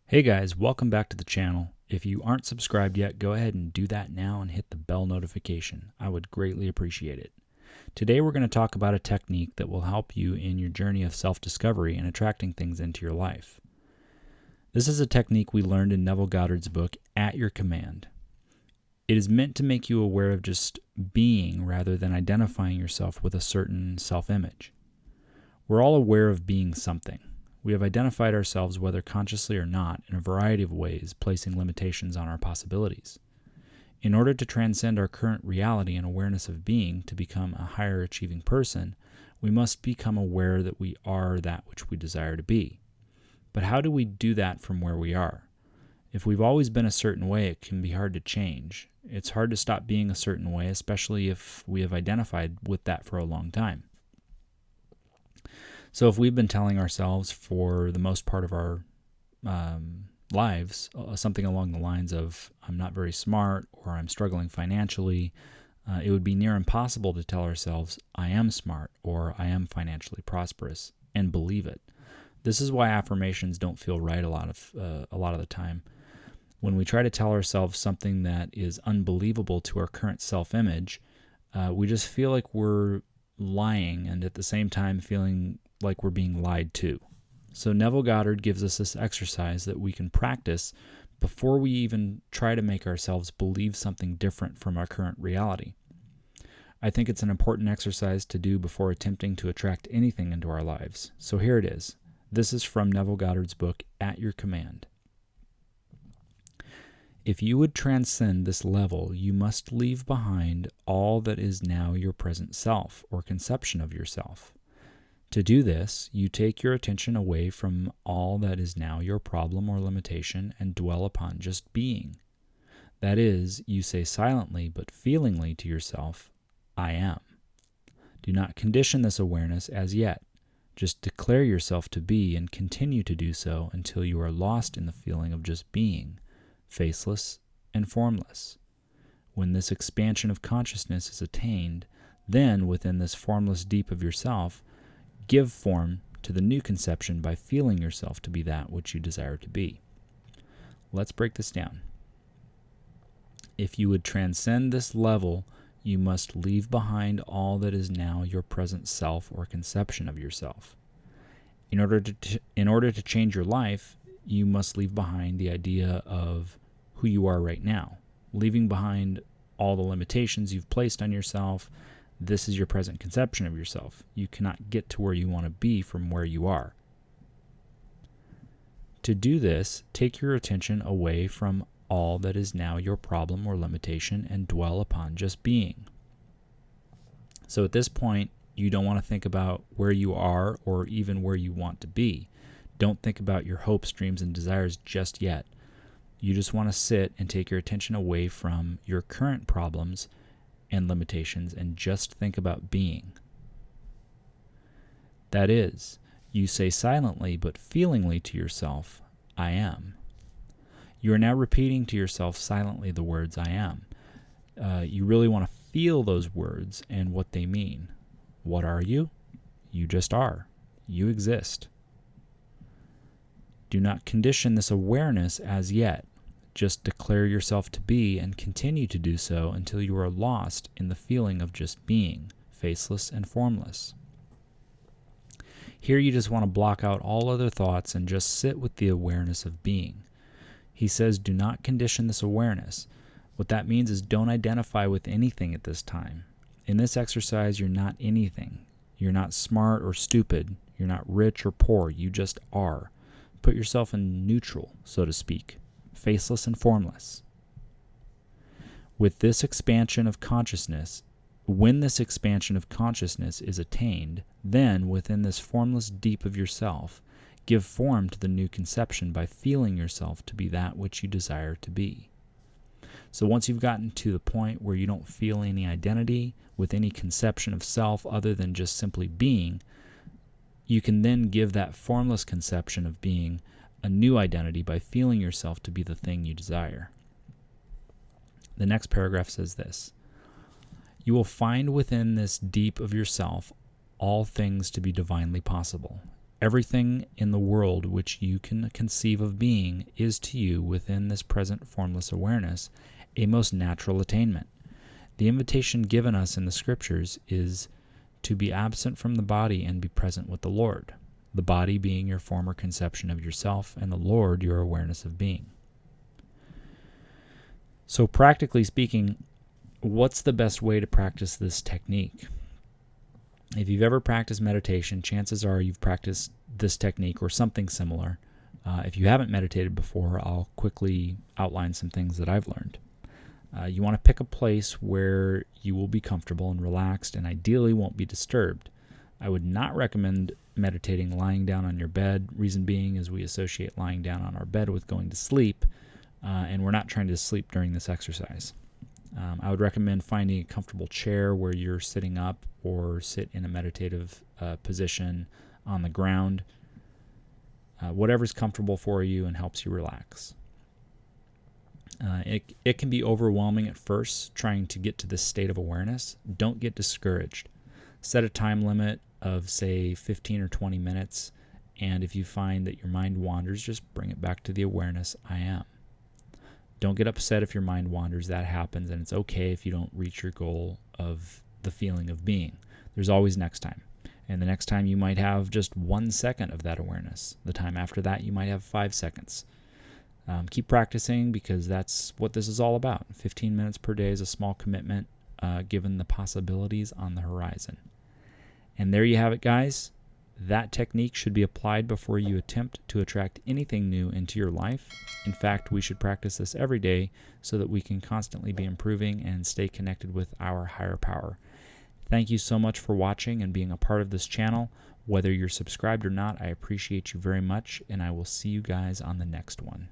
Hey guys, welcome back to the channel. If you aren't subscribed yet, go ahead and do that now and hit the bell notification. I would greatly appreciate it. Today we're going to talk about a technique that will help you in your journey of self-discovery and attracting things into your life. This is a technique we learned in Neville Goddard's book, At Your Command. It is meant to make you aware of just being rather than identifying yourself with a certain self-image. We're all aware of being something. We have identified ourselves, whether consciously or not, in a variety of ways, placing limitations on our possibilities. In order to transcend our current reality and awareness of being to become a higher achieving person, we must become aware that we are that which we desire to be. But how do we do that from where we are? If we've always been a certain way, it can be hard to change. It's hard to stop being a certain way, especially if we have identified with that for a long time. So if we've been telling ourselves for the most part of our lives something along the lines of, I'm not very smart, or I'm struggling financially, it would be near impossible to tell ourselves, I am smart, or I am financially prosperous, and believe it. This is why affirmations don't feel right a lot of the time. When we try to tell ourselves something that is unbelievable to our current self-image, we just feel like we're lying, and at the same time feeling like we're being lied to. So Neville Goddard gives us this exercise that we can practice before we even try to make ourselves believe something different from our current reality. I think it's an important exercise to do before attempting to attract anything into our lives. So here it is. This is from Neville Goddard's book, At Your Command. If you would transcend this level, you must leave behind all that is now your present self or conception of yourself. To do this, you take your attention away from all that is now your problem or limitation and dwell upon just being. That is, you say silently but feelingly to yourself, I am. Do not condition this awareness as yet. Just declare yourself to be and continue to do so until you are lost in the feeling of just being, faceless and formless. When this expansion of consciousness is attained, then within this formless deep of yourself, give form to the new conception by feeling yourself to be that which you desire to be. Let's break this down. If you would transcend this level, you must leave behind all that is now your present self or conception of yourself. In order to change your life, you must leave behind the idea of who you are right now, leaving behind all the limitations you've placed on yourself. This is your present conception of yourself. You cannot get to where you want to be from where you are. To do this, take your attention away from all that is now your problem or limitation and dwell upon just being. So at this point, you don't want to think about where you are or even where you want to be. Don't think about your hopes, dreams, and desires just yet. You just want to sit and take your attention away from your current problems and limitations and just think about being. That is, you say silently but feelingly to yourself, I am. You are now repeating to yourself silently the words I am. You really want to feel those words and what they mean. What are you? You just are. You exist. Do not condition this awareness as yet. Just declare yourself to be and continue to do so until you are lost in the feeling of just being, faceless and formless. Here you just want to block out all other thoughts and just sit with the awareness of being. He says, do not condition this awareness. What that means is don't identify with anything at this time. In this exercise, you're not anything. You're not smart or stupid. You're not rich or poor. You just are. Put yourself in neutral, so to speak. Faceless and formless. With this expansion of consciousness, when this expansion of consciousness is attained, then within this formless deep of yourself, give form to the new conception by feeling yourself to be that which you desire to be. So once you've gotten to the point where you don't feel any identity with any conception of self other than just simply being, you can then give that formless conception of being a new identity by feeling yourself to be the thing you desire. The next paragraph says this: you will find within this deep of yourself all things to be divinely possible. Everything in the world which you can conceive of being is to you within this present formless awareness a most natural attainment. The invitation given us in the Scriptures is to be absent from the body and be present with the Lord, the body being your former conception of yourself and the Lord your awareness of being. So practically speaking, what's the best way to practice this technique? If you've ever practiced meditation, chances are you've practiced this technique or something similar. If you haven't meditated before, I'll quickly outline some things that I've learned. You want to pick a place where you will be comfortable and relaxed and ideally won't be disturbed. I would not recommend meditating lying down on your bed. Reason being is we associate lying down on our bed with going to sleep, and we're not trying to sleep during this exercise. I would recommend finding a comfortable chair where you're sitting up or sit in a meditative position on the ground. Whatever's comfortable for you and helps you relax. It can be overwhelming at first trying to get to this state of awareness. Don't get discouraged. Set a time limit of, say, 15 or 20 minutes, and if you find that your mind wanders, just bring it back to the awareness, I am. Don't get upset if your mind wanders. That happens, and it's okay if you don't reach your goal of the feeling of being. There's always next time. And the next time you might have just 1 second of that awareness. The time after that, you might have 5 seconds. Keep practicing because that's what this is all about. 15 minutes per day is a small commitment given the possibilities on the horizon. And there you have it, guys. That technique should be applied before you attempt to attract anything new into your life. In fact, we should practice this every day so that we can constantly be improving and stay connected with our higher power. Thank you so much for watching and being a part of this channel. Whether you're subscribed or not, I appreciate you very much, and I will see you guys on the next one.